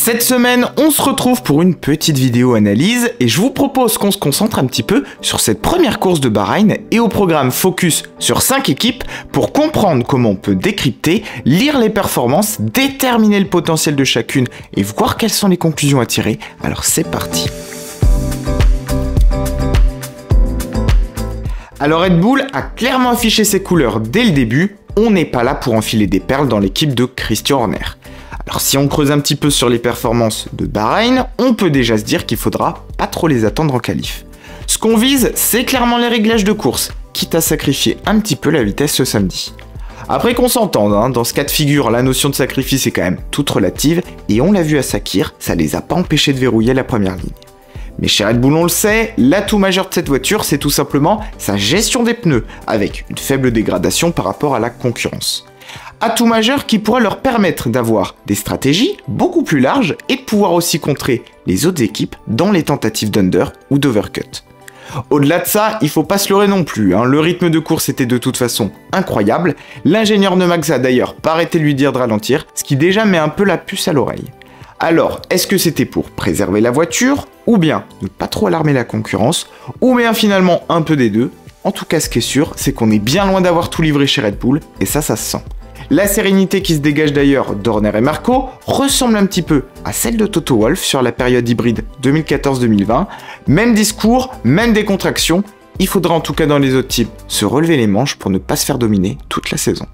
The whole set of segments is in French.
Cette semaine, on se retrouve pour une petite vidéo analyse et je vous propose qu'on se concentre un petit peu sur cette première course de Bahreïn et au programme focus sur 5 équipes pour comprendre comment on peut décrypter, lire les performances, déterminer le potentiel de chacune et voir quelles sont les conclusions à tirer. Alors c'est parti. Alors Red Bull a clairement affiché ses couleurs dès le début, on n'est pas là pour enfiler des perles dans l'équipe de Christian Horner. Alors si on creuse un petit peu sur les performances de Bahreïn, on peut déjà se dire qu'il faudra pas trop les attendre en qualif. Ce qu'on vise, c'est clairement les réglages de course, quitte à sacrifier un petit peu la vitesse ce samedi. Après qu'on s'entende, dans ce cas de figure, la notion de sacrifice est quand même toute relative, et on l'a vu à Sakir, ça les a pas empêchés de verrouiller la première ligne. Mais chez Red Bull, on le sait, l'atout majeur de cette voiture, c'est tout simplement sa gestion des pneus, avec une faible dégradation par rapport à la concurrence. Atout majeur qui pourra leur permettre d'avoir des stratégies beaucoup plus larges et de pouvoir aussi contrer les autres équipes dans les tentatives d'under ou d'overcut. Au-delà de ça, il faut pas se leurrer non plus, le rythme de course était de toute façon incroyable, l'ingénieur de Max a d'ailleurs pas arrêté de lui dire de ralentir, ce qui déjà met un peu la puce à l'oreille. Alors, est-ce que c'était pour préserver la voiture, ou bien ne pas trop alarmer la concurrence, ou bien finalement un peu des deux? En tout cas, ce qui est sûr, c'est qu'on est bien loin d'avoir tout livré chez Red Bull, et ça se sent. La sérénité qui se dégage d'ailleurs d'Horner et Marco ressemble un petit peu à celle de Toto Wolff sur la période hybride 2014-2020. Même discours, même décontraction, il faudra en tout cas dans les autres teams se relever les manches pour ne pas se faire dominer toute la saison.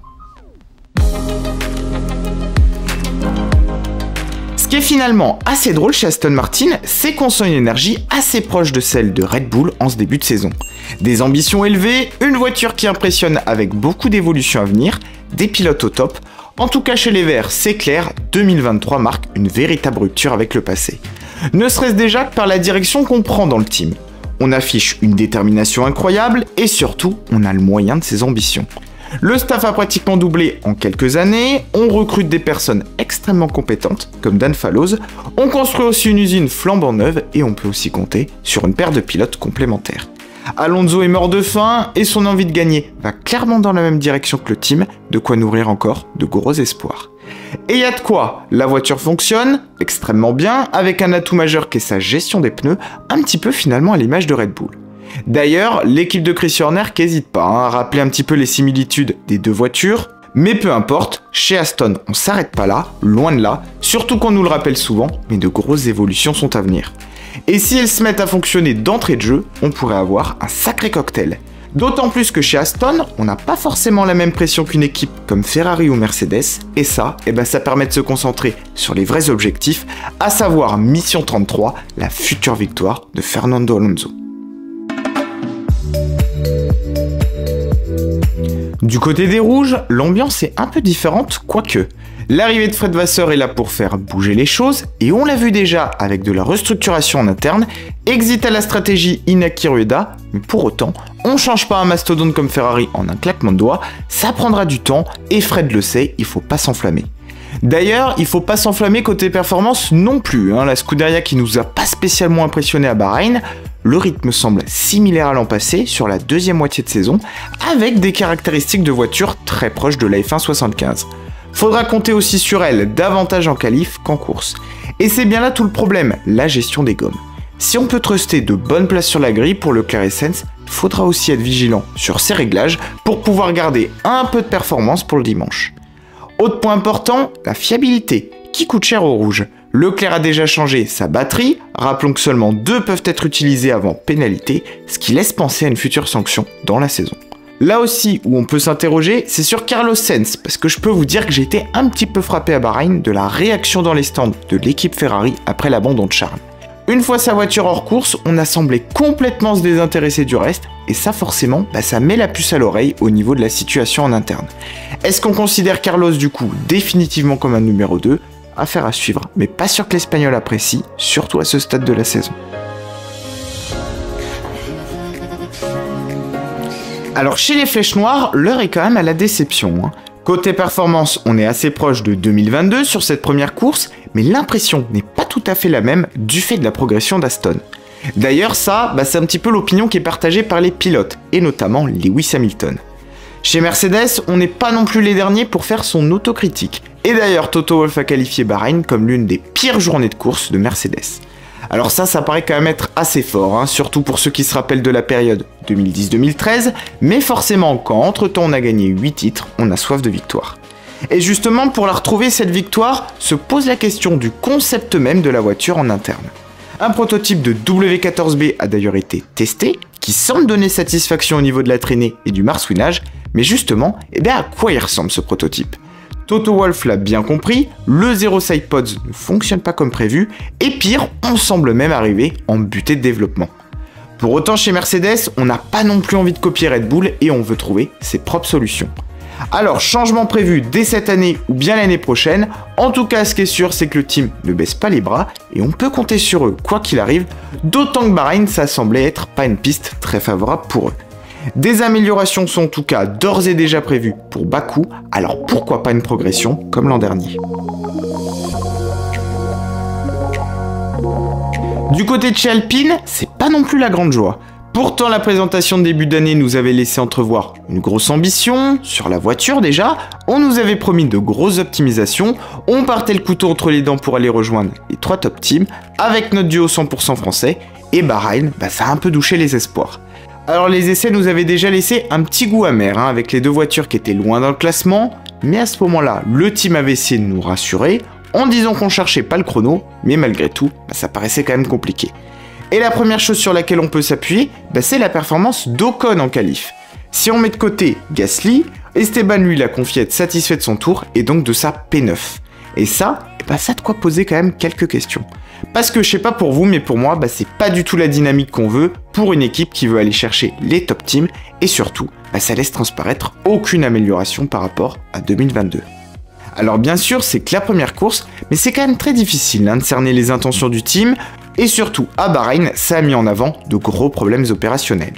Ce qui est finalement assez drôle chez Aston Martin, c'est qu'on sent une énergie assez proche de celle de Red Bull en ce début de saison. Des ambitions élevées, une voiture qui impressionne avec beaucoup d'évolutions à venir, des pilotes au top. En tout cas chez les Verts, c'est clair, 2023 marque une véritable rupture avec le passé. Ne serait-ce déjà que par la direction qu'on prend dans le team. On affiche une détermination incroyable et surtout, on a le moyen de ses ambitions. Le staff a pratiquement doublé en quelques années, on recrute des personnes extrêmement compétentes, comme Dan Fallows, on construit aussi une usine flambant neuve et on peut aussi compter sur une paire de pilotes complémentaires. Alonso est mort de faim et son envie de gagner va clairement dans la même direction que le team, de quoi nourrir encore de gros espoirs. Et y a de quoi, la voiture fonctionne extrêmement bien, avec un atout majeur qui est sa gestion des pneus, un petit peu finalement à l'image de Red Bull. D'ailleurs, l'équipe de Christian Horner qui n'hésite pas à rappeler un petit peu les similitudes des deux voitures, mais peu importe, chez Aston on s'arrête pas là, loin de là, surtout qu'on nous le rappelle souvent, mais de grosses évolutions sont à venir. Et si elles se mettent à fonctionner d'entrée de jeu, on pourrait avoir un sacré cocktail. D'autant plus que chez Aston, on n'a pas forcément la même pression qu'une équipe comme Ferrari ou Mercedes, et ça, ça permet de se concentrer sur les vrais objectifs, à savoir Mission 33, la future victoire de Fernando Alonso. Du côté des rouges, l'ambiance est un peu différente, quoique. L'arrivée de Fred Vasseur est là pour faire bouger les choses, et on l'a vu déjà avec de la restructuration en interne, exit à la stratégie Inaki Rueda, mais pour autant, on change pas un mastodonte comme Ferrari en un claquement de doigts, ça prendra du temps, et Fred le sait, il faut pas s'enflammer. D'ailleurs, il faut pas s'enflammer côté performance non plus, la Scuderia qui nous a pas spécialement impressionné à Bahreïn, le rythme semble similaire à l'an passé sur la deuxième moitié de saison, avec des caractéristiques de voiture très proches de la F1 75. Faudra compter aussi sur elle davantage en qualif qu'en course. Et c'est bien là tout le problème, la gestion des gommes. Si on peut truster de bonnes places sur la grille pour Leclerc et Sainz, il faudra aussi être vigilant sur ces réglages pour pouvoir garder un peu de performance pour le dimanche. Autre point important, la fiabilité, qui coûte cher aux rouges. Leclerc a déjà changé sa batterie, rappelons que seulement 2 peuvent être utilisées avant pénalité, ce qui laisse penser à une future sanction dans la saison. Là aussi où on peut s'interroger, c'est sur Carlos Sainz, parce que je peux vous dire que j'ai été un petit peu frappé à Bahreïn de la réaction dans les stands de l'équipe Ferrari après l'abandon de Charles. Une fois sa voiture hors course, on a semblé complètement se désintéresser du reste, et ça forcément, ça met la puce à l'oreille au niveau de la situation en interne. Est-ce qu'on considère Carlos du coup définitivement comme un numéro 2 ? Affaire à suivre, mais pas sûr que l'Espagnol apprécie, surtout à ce stade de la saison. Alors chez les flèches noires, l'heure est quand même à la déception. Côté performance, on est assez proche de 2022 sur cette première course, mais l'impression n'est pas tout à fait la même du fait de la progression d'Aston. D'ailleurs ça, c'est un petit peu l'opinion qui est partagée par les pilotes, et notamment Lewis Hamilton. Chez Mercedes, on n'est pas non plus les derniers pour faire son autocritique. Et d'ailleurs, Toto Wolff a qualifié Bahreïn comme l'une des pires journées de course de Mercedes. Alors ça paraît quand même être assez fort, hein, surtout pour ceux qui se rappellent de la période 2010-2013, mais forcément, quand entre-temps on a gagné 8 titres, on a soif de victoire. Et justement, pour la retrouver, cette victoire, se pose la question du concept même de la voiture en interne. Un prototype de W14B a d'ailleurs été testé, qui semble donner satisfaction au niveau de la traînée et du marsouinage, mais justement, à quoi il ressemble ce prototype ? Toto Wolff l'a bien compris, le Zero Side Pods ne fonctionne pas comme prévu, et pire, on semble même arriver en butée de développement. Pour autant, chez Mercedes, on n'a pas non plus envie de copier Red Bull et on veut trouver ses propres solutions. Alors, changement prévu dès cette année ou bien l'année prochaine, en tout cas ce qui est sûr c'est que le team ne baisse pas les bras et on peut compter sur eux quoi qu'il arrive, d'autant que Bahreïn ça semblait être pas une piste très favorable pour eux. Des améliorations sont en tout cas d'ores et déjà prévues pour Bakou, alors pourquoi pas une progression comme l'an dernier. Du côté de chez Alpine, c'est pas non plus la grande joie. Pourtant, la présentation de début d'année nous avait laissé entrevoir une grosse ambition, sur la voiture déjà, on nous avait promis de grosses optimisations, on partait le couteau entre les dents pour aller rejoindre les 3 top teams, avec notre duo 100% français, et Bahreïn, ça a un peu douché les espoirs. Alors les essais nous avaient déjà laissé un petit goût amer, hein, avec les 2 voitures qui étaient loin dans le classement, mais à ce moment-là, le team avait essayé de nous rassurer, en disant qu'on cherchait pas le chrono, mais malgré tout, ça paraissait quand même compliqué. Et la première chose sur laquelle on peut s'appuyer, c'est la performance d'Ocon en qualif. Si on met de côté Gasly, Esteban lui l'a confié être satisfait de son tour et donc de sa P9. Et ça, ça a de quoi poser quand même quelques questions. Parce que je sais pas pour vous, mais pour moi, c'est pas du tout la dynamique qu'on veut pour une équipe qui veut aller chercher les top teams et surtout, ça laisse transparaître aucune amélioration par rapport à 2022. Alors bien sûr, c'est que la première course, mais c'est quand même très difficile de cerner les intentions du team, et surtout à Bahreïn, ça a mis en avant de gros problèmes opérationnels.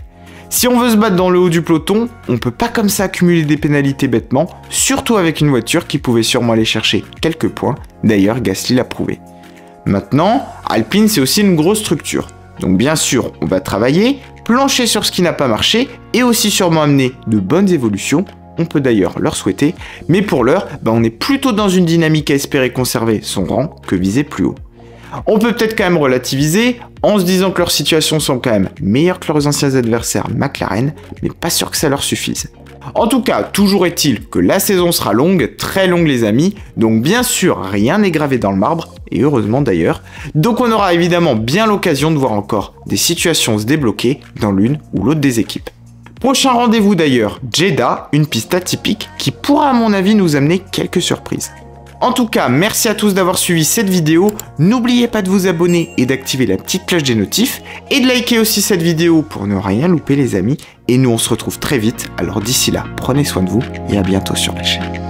Si on veut se battre dans le haut du peloton, on peut pas comme ça accumuler des pénalités bêtement, surtout avec une voiture qui pouvait sûrement aller chercher quelques points, d'ailleurs Gasly l'a prouvé. Maintenant, Alpine c'est aussi une grosse structure, donc bien sûr on va travailler, plancher sur ce qui n'a pas marché, et aussi sûrement amener de bonnes évolutions, on peut d'ailleurs leur souhaiter, mais pour l'heure, on est plutôt dans une dynamique à espérer conserver son rang que viser plus haut. On peut peut-être quand même relativiser en se disant que leur situation sont quand même meilleures que leurs anciens adversaires McLaren, mais pas sûr que ça leur suffise. En tout cas, toujours est-il que la saison sera longue, très longue les amis, donc bien sûr rien n'est gravé dans le marbre, et heureusement d'ailleurs, donc on aura évidemment bien l'occasion de voir encore des situations se débloquer dans l'une ou l'autre des équipes. Prochain rendez-vous d'ailleurs, Jeddah, une piste atypique qui pourra à mon avis nous amener quelques surprises. En tout cas, merci à tous d'avoir suivi cette vidéo, n'oubliez pas de vous abonner et d'activer la petite cloche des notifs, et de liker aussi cette vidéo pour ne rien louper les amis, et nous on se retrouve très vite, alors d'ici là, prenez soin de vous, et à bientôt sur la chaîne.